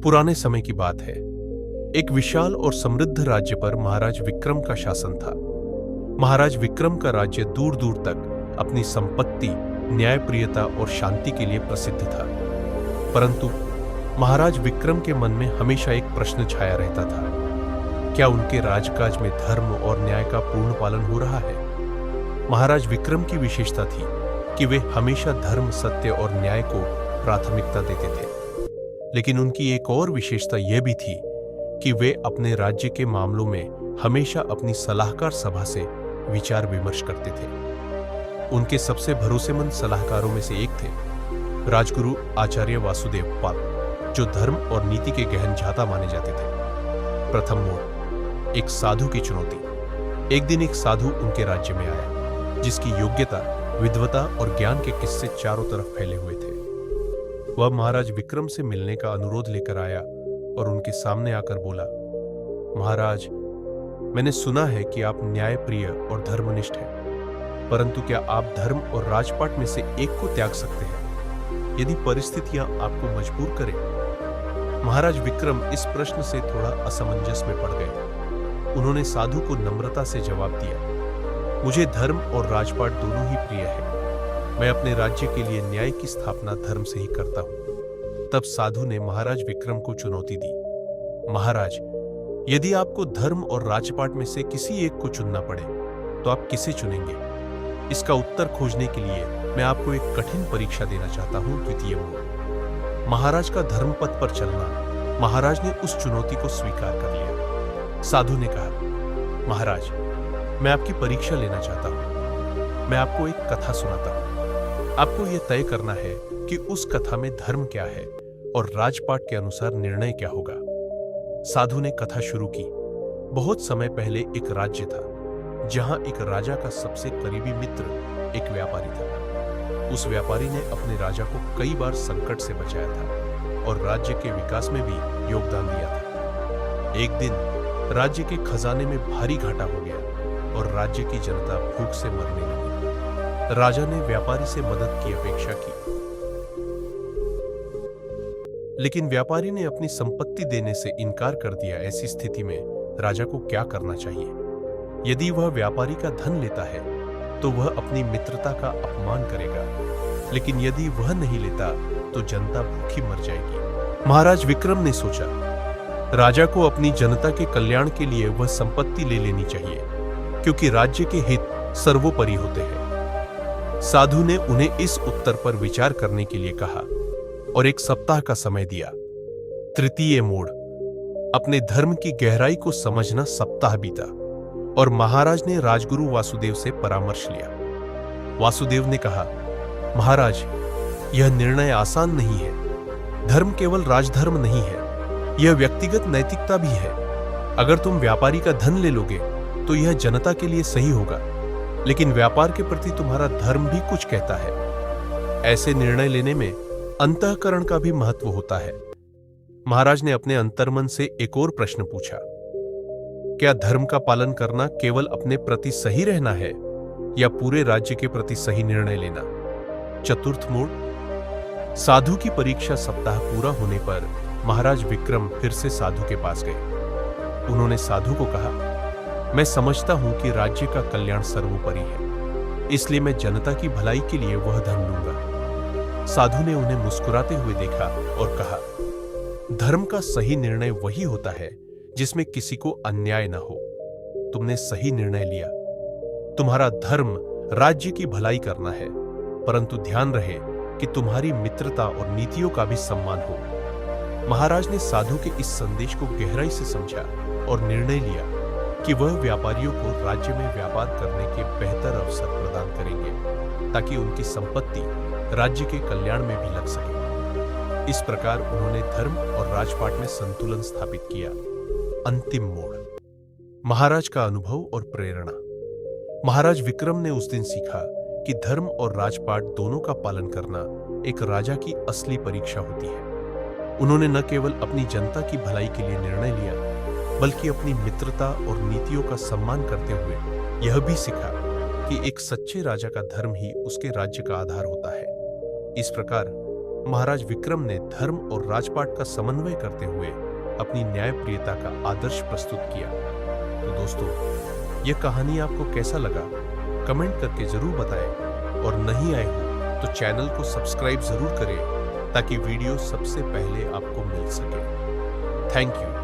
पुराने समय की बात है। एक विशाल और समृद्ध राज्य पर महाराज विक्रम का शासन था। महाराज विक्रम का राज्य दूर दूर तक अपनी संपत्ति, न्यायप्रियता और शांति के लिए प्रसिद्ध था। परंतु महाराज विक्रम के मन में हमेशा एक प्रश्न छाया रहता था, क्या उनके राजकाज में धर्म और न्याय का पूर्ण पालन हो रहा है? महाराज विक्रम की विशेषता थी कि वे हमेशा धर्म, सत्य और न्याय को प्राथमिकता देते थे। लेकिन उनकी एक और विशेषता यह भी थी कि वे अपने राज्य के मामलों में हमेशा अपनी सलाहकार सभा से विचार विमर्श करते थे। उनके सबसे भरोसेमंद सलाहकारों में से एक थे राजगुरु आचार्य वासुदेव पाल, जो धर्म और नीति के गहन जाता माने जाते थे। प्रथम मोड़, एक साधु की चुनौती। एक दिन एक साधु उनके राज्य में आया, जिसकी योग्यता, विद्वता और ज्ञान के किस्से चारों तरफ फैले हुए थे। वह महाराज विक्रम से मिलने का अनुरोध लेकर आया और उनके सामने आकर बोला, महाराज, मैंने सुना है कि आप न्यायप्रिय और धर्मनिष्ठ हैं, परंतु क्या आप धर्म और राजपाट में से एक को त्याग सकते हैं, यदि परिस्थितियां आपको मजबूर करें? महाराज विक्रम इस प्रश्न से थोड़ा असमंजस में पड़ गए। उन्होंने साधु को नम्रता से जवाब दिया, मुझे धर्म और राजपाट दोनों ही प्रिय है। मैं अपने राज्य के लिए न्याय की स्थापना धर्म से ही करता हूं। तब साधु ने महाराज विक्रम को चुनौती दी, महाराज, यदि आपको धर्म और राजपाट में से किसी एक को चुनना पड़े तो आप किसे चुनेंगे? इसका उत्तर खोजने के लिए मैं आपको एक कठिन परीक्षा देना चाहता हूं। द्वितीय मोड़, महाराज का धर्मपथ पर चलना। महाराज ने उस चुनौती को स्वीकार कर लिया। साधु ने कहा, महाराज, मैं आपकी परीक्षा लेना चाहता हूं। मैं आपको एक कथा सुनाता हूं। आपको यह तय करना है कि उस कथा में धर्म क्या है और राजपाट के अनुसार निर्णय क्या होगा। साधु ने कथा शुरू की। बहुत समय पहले एक राज्य था, जहां एक राजा का सबसे करीबी मित्र एक व्यापारी था। उस व्यापारी ने अपने राजा को कई बार संकट से बचाया था और राज्य के विकास में भी योगदान दिया था। एक दिन राज्य के खजाने में भारी घाटा हो गया और राज्य की जनता भूख से मरने लगी। राजा ने व्यापारी से मदद की अपेक्षा की, लेकिन व्यापारी ने अपनी संपत्ति देने से इनकार कर दिया। ऐसी स्थिति में राजा को क्या करना चाहिए? यदि वह व्यापारी का धन लेता है तो वह अपनी मित्रता का अपमान करेगा, लेकिन यदि वह नहीं लेता तो जनता भूखी मर जाएगी। महाराज विक्रम ने सोचा, राजा को अपनी जनता के कल्याण के लिए वह संपत्ति ले लेनी चाहिए, क्योंकि राज्य के हित सर्वोपरि होते हैं। साधु ने उन्हें इस उत्तर पर विचार करने के लिए कहा और एक सप्ताह का समय दिया। तृतीय मोड़, अपने धर्म की गहराई को समझना। सप्ताह बीता और महाराज ने राजगुरु वासुदेव से परामर्श लिया। वासुदेव ने कहा, महाराज, यह निर्णय आसान नहीं है। धर्म केवल राजधर्म नहीं है, यह व्यक्तिगत नैतिकता भी है। अगर तुम व्यापारी का धन ले लोगे तो यह जनता के लिए सही होगा, लेकिन व्यापार के प्रति तुम्हारा धर्म भी कुछ कहता है। ऐसे निर्णय लेने में अंतःकरण का भी महत्व होता है। महाराज ने अपने अंतर्मन से एक और प्रश्न पूछा, क्या धर्म का पालन करना केवल अपने प्रति सही रहना है या पूरे राज्य के प्रति सही निर्णय लेना? चतुर्थ मोड़, साधु की परीक्षा सप्ताह पूरा होने पर महाराज विक्रम फिर से साधु के पास गए। उन्होंने साधु को कहा, मैं समझता हूं कि राज्य का कल्याण सर्वोपरि है, इसलिए मैं जनता की भलाई के लिए वह धन लूंगा। साधु ने उन्हें मुस्कुराते हुए देखा और कहा, धर्म का सही निर्णय वही होता है जिसमें किसी को अन्याय न हो। तुमने सही निर्णय लिया। तुम्हारा धर्म राज्य की भलाई करना है, परंतु ध्यान रहे कि तुम्हारी मित्रता और नीतियों का भी सम्मान हो। महाराज ने साधु के इस संदेश को गहराई से समझा और निर्णय लिया कि वह व्यापारियों को राज्य में व्यापार करने के बेहतर अवसर प्रदान करेंगे, ताकि उनकी संपत्ति राज्य के कल्याण में भी लग सके। इस प्रकार उन्होंने धर्म और राजपाट में संतुलन स्थापित किया। अंतिम मोड़, महाराज का अनुभव और प्रेरणा। महाराज विक्रम ने उस दिन सीखा कि धर्म और राजपाट दोनों का पालन करना एक राजा की असली परीक्षा होती है। उन्होंने न केवल अपनी जनता की भलाई के लिए निर्णय लिया, बल्कि अपनी मित्रता और नीतियों का सम्मान करते हुए यह भी सीखा कि एक सच्चे राजा का धर्म ही उसके राज्य का आधार होता है। इस प्रकार महाराज विक्रम ने धर्म और राजपाट का समन्वय करते हुए अपनी न्यायप्रियता का आदर्श प्रस्तुत किया। तो दोस्तों, यह कहानी आपको कैसा लगा कमेंट करके जरूर बताएं और नहीं आए हो तो चैनल को सब्सक्राइब जरूर करें ताकि वीडियो सबसे पहले आपको मिल सके। Thank you.